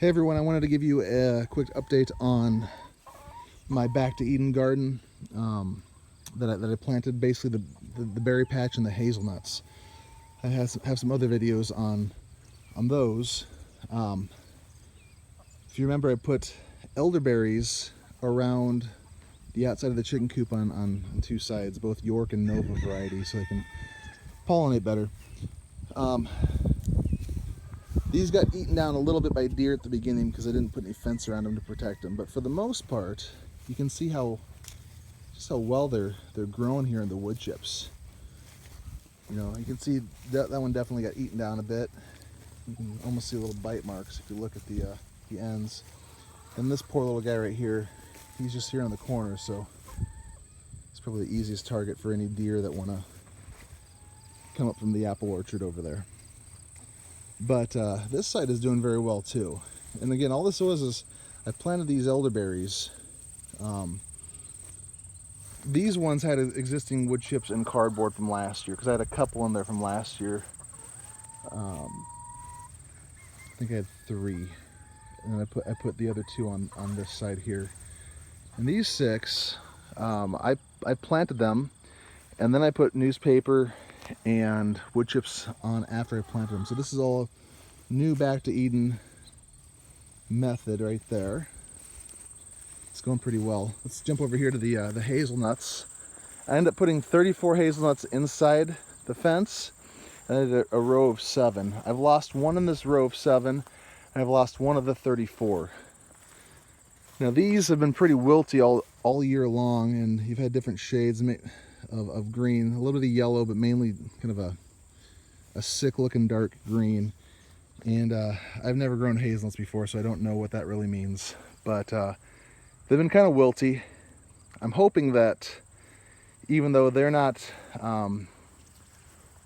Hey everyone, I wanted to give you a quick update on my Back to Eden garden that I planted, basically the berry patch and the hazelnuts. I have some other videos on those. If you remember, I put elderberries around the outside of the chicken coop on two sides, both York and Nova variety, so they can pollinate better. These got eaten down a little bit by deer at the beginning because I didn't put any fence around them to protect them. But for the most part, you can see just how well they're growing here in the wood chips. You know, you can see that one definitely got eaten down a bit. You can almost see little bite marks if you look at the ends. And this poor little guy right here, he's just here on the corner, so it's probably the easiest target for any deer that want to come up from the apple orchard over there. But this side is doing very well too. And again, all this was is I planted these elderberries. These ones had existing wood chips and cardboard from last year because I had a couple in there from last year. I think I had 3, and I put the other 2 on this side here. And these 6, I planted them, and then I put newspaper and wood chips on after I planted them. So this is all new Back to Eden method right there. It's going pretty well. Let's jump over here to the hazelnuts. I ended up putting 34 hazelnuts inside the fence, and I did a row of 7. I've lost 1 in this row of 7, and I've lost 1 of the 34. Now these have been pretty wilty all year long, and you've had different shades of green, a little bit of yellow, but mainly kind of a sick looking dark green. And I've never grown hazelnuts before, so I don't know what that really means, but they've been kind of wilty. I'm hoping that even though they're not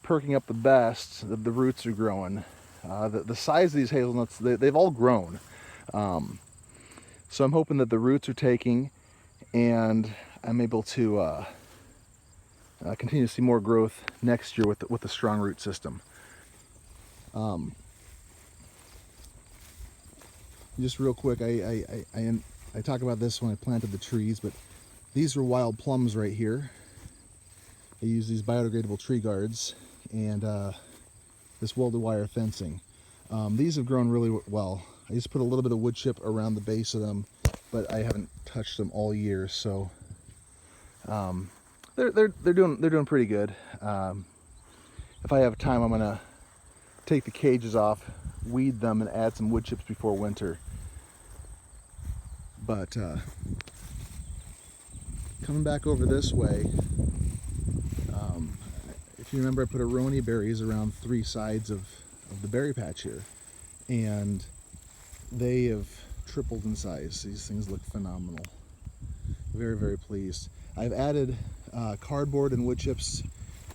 perking up the best, the roots are growing. The size of these hazelnuts, they've all grown. So I'm hoping that the roots are taking, and I'm able to continue to see more growth next year with the strong root system. Just real quick, I talk about this when I planted the trees, but these are wild plums right here. I use these biodegradable tree guards and this welded wire fencing. These have grown really well. I just put a little bit of wood chip around the base of them, but I haven't touched them all year, so they're doing pretty good. If I have time, I'm gonna take the cages off, weed them, and add some wood chips before winter. But coming back over this way, if you remember, I put aronia berries around 3 sides of the berry patch here, and they have tripled in size. These things look phenomenal. Very, very pleased. I've added cardboard and wood chips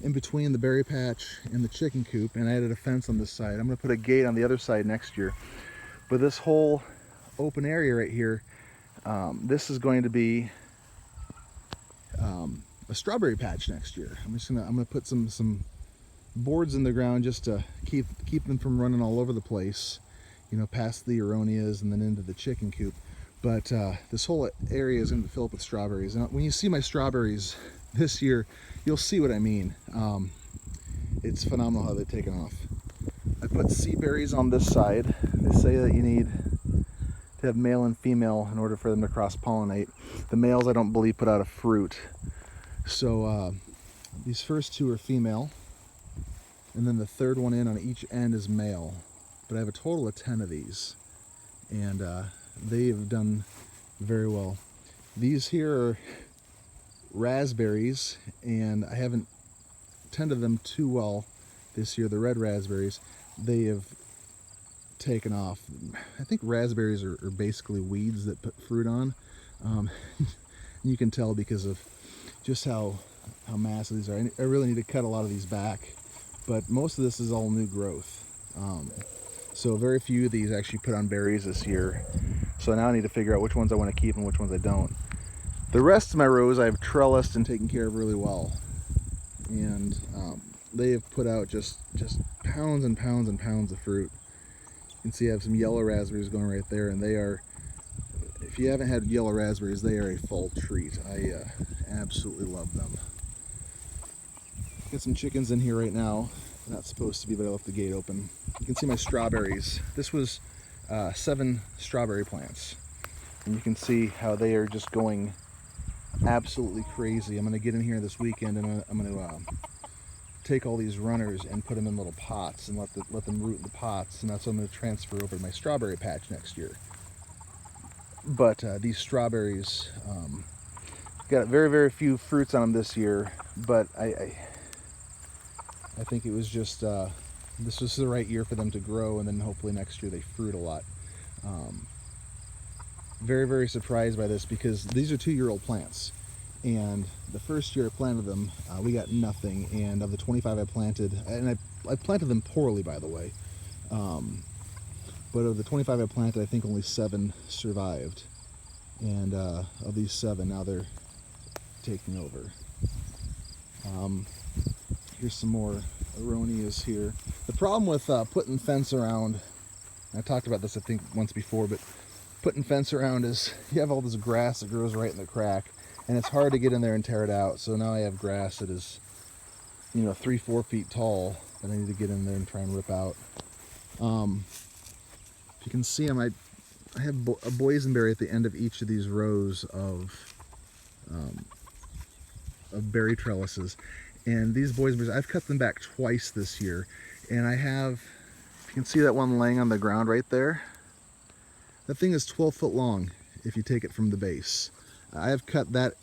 in between the berry patch and the chicken coop, and I added a fence on this side. I'm going to put a gate on the other side next year. But this whole open area right here, this is going to be a strawberry patch next year. I'm gonna put some boards in the ground just to keep them from running all over the place, you know, past the aronias and then into the chicken coop. But this whole area is going to fill up with strawberries. And when you see my strawberries this year, you'll see what I mean. It's phenomenal how they've taken off. I put seed berries on this side. They say that you need to have male and female in order for them to cross-pollinate. The males, I don't believe, put out a fruit. So these first 2 are female, and then the third one in on each end is male. But I have a total of 10 of these, and they have done very well. These here are raspberries, and I haven't tended them too well this year. The red raspberries, they have taken off. I think raspberries are basically weeds that put fruit on. You can tell because of just how massive these are. I really need to cut a lot of these back, but most of this is all new growth. So very few of these actually put on berries this year. So now I need to figure out which ones I want to keep and which ones I don't. The rest of my rows I've trellised and taken care of really well. And they have put out just pounds and pounds and pounds of fruit. You can see I have some yellow raspberries going right there, and they are, if you haven't had yellow raspberries, they are a fall treat. I absolutely love them. Got some chickens in here right now. Not supposed to be, but I left the gate open. You can see my strawberries. This was 7 strawberry plants, and you can see how they are just going absolutely crazy. I'm going to get in here this weekend, and I'm going to take all these runners and put them in little pots and let them root in the pots, and that's what I'm going to transfer over to my strawberry patch next year. But these strawberries got very, very few fruits on them this year, but I think it was just this was the right year for them to grow, and then hopefully next year they fruit a lot. Very, very surprised by this, because these are 2-year-old plants, and the first year I planted them, we got nothing. And of the 25 I planted, and I planted them poorly, by the way, but of the 25 I planted, I think only 7 survived, and of these 7, now they're taking over. Here's some more aronias here. The problem with putting fence around, I talked about this I think once before, but putting fence around is you have all this grass that grows right in the crack, and it's hard to get in there and tear it out. So now I have grass that is, 3-4 feet tall that I need to get in there and try and rip out. If you can see them, I have a boysenberry at the end of each of these rows of berry trellises. And these boysenberries, I've cut them back twice this year, and I have, if you can see that one laying on the ground right there, that thing is 12 foot long if you take it from the base. I have cut that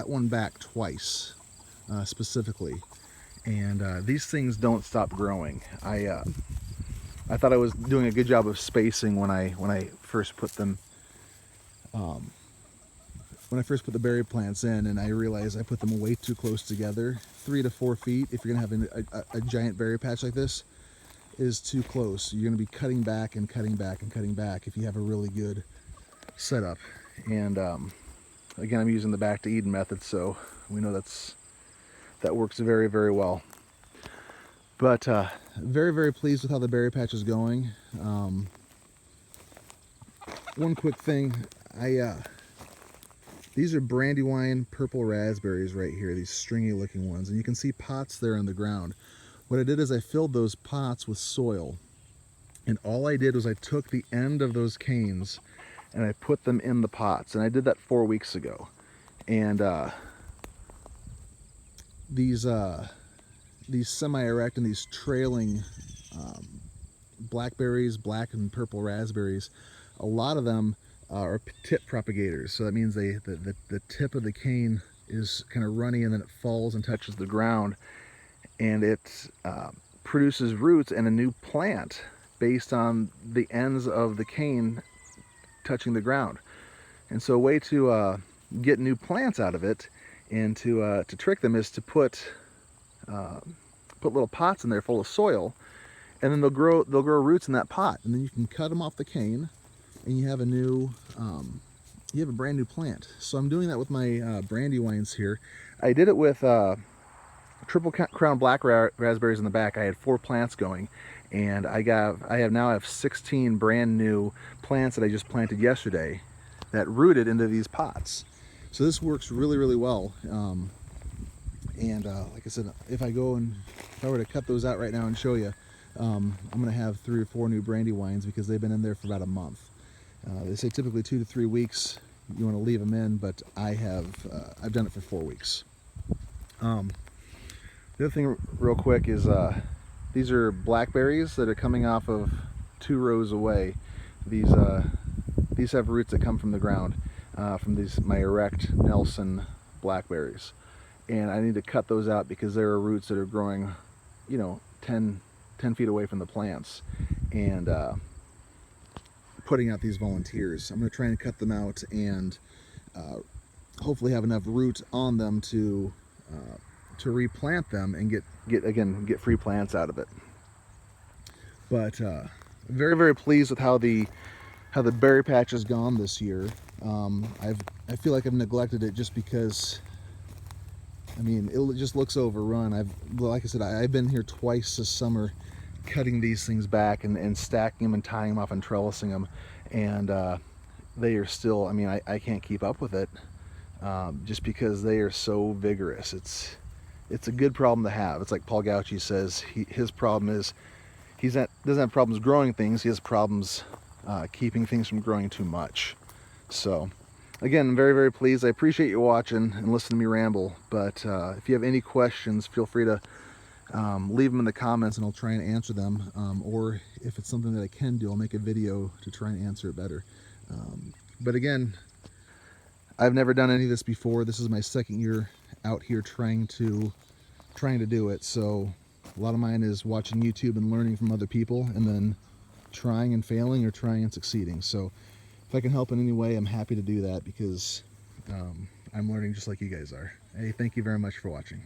one back twice, specifically, and these things don't stop growing. I thought I was doing a good job of spacing when I first put them, when I first put the berry plants in, and I realized I put them way too close together. 3 to 4 feet, if you're gonna have a giant berry patch like this, is too close. You're gonna be cutting back and cutting back and cutting back if you have a really good setup. And again, I'm using the back to Eden method, so we know that works very, very well. But very, very pleased with how the berry patch is going. One quick thing, these are Brandywine purple raspberries right here, these stringy looking ones, and you can see pots there on the ground. What I did is I filled those pots with soil, and all I did was I took the end of those canes and I put them in the pots, and I did that 4 weeks ago. And these semi-erect and these trailing blackberries, black and purple raspberries, a lot of them are tip propagators. So that means the tip of the cane is kind of runny, and then it falls and touches the ground, and it produces roots and a new plant based on the ends of the cane touching the ground. And so a way to get new plants out of it and to trick them is to put little pots in there full of soil, and then they'll grow roots in that pot, and then you can cut them off the cane, and you have a new you have a brand new plant. So I'm doing that with my Brandywines here. I did it with triple crown black raspberries in the back. I had 4 plants going, and I now have 16 brand new plants that I just planted yesterday that rooted into these pots. So this works really, really well. Like I said, if I were to cut those out right now and show you, I'm going to have 3 or 4 new Brandywines, because they've been in there for about a month. They say typically 2 to 3 weeks you want to leave them in, but I've done it for 4 weeks. The other thing real quick is these are blackberries that are coming off of 2 rows away. These have roots that come from the ground, from my erect Nelson blackberries, and I need to cut those out because there are roots that are growing 10 feet away from the plants, and putting out these volunteers. I'm going to try and cut them out and hopefully have enough root on them to replant them and get free plants out of it. But very, very pleased with how the berry patch has gone this year. I feel like I've neglected it just because, I mean, it just looks overrun. Like I said, I've been here twice this summer, cutting these things back and stacking them and tying them off and trellising them, and they are still, I mean, I can't keep up with it, just because they are so vigorous. It's a good problem to have. It's like Paul Gauci says, his problem is doesn't have problems growing things, he has problems keeping things from growing too much. So again, I'm very, very pleased. I appreciate you watching and listening to me ramble, but if you have any questions, feel free to leave them in the comments and I'll try and answer them, or if it's something that I can do, I'll make a video to try and answer it better. But again, I've never done any of this before. This is my second year out here trying to do it, so a lot of mine is watching YouTube and learning from other people, and then trying and failing or trying and succeeding. So if I can help in any way, I'm happy to do that, because I'm learning just like you guys are. Hey, thank you very much for watching.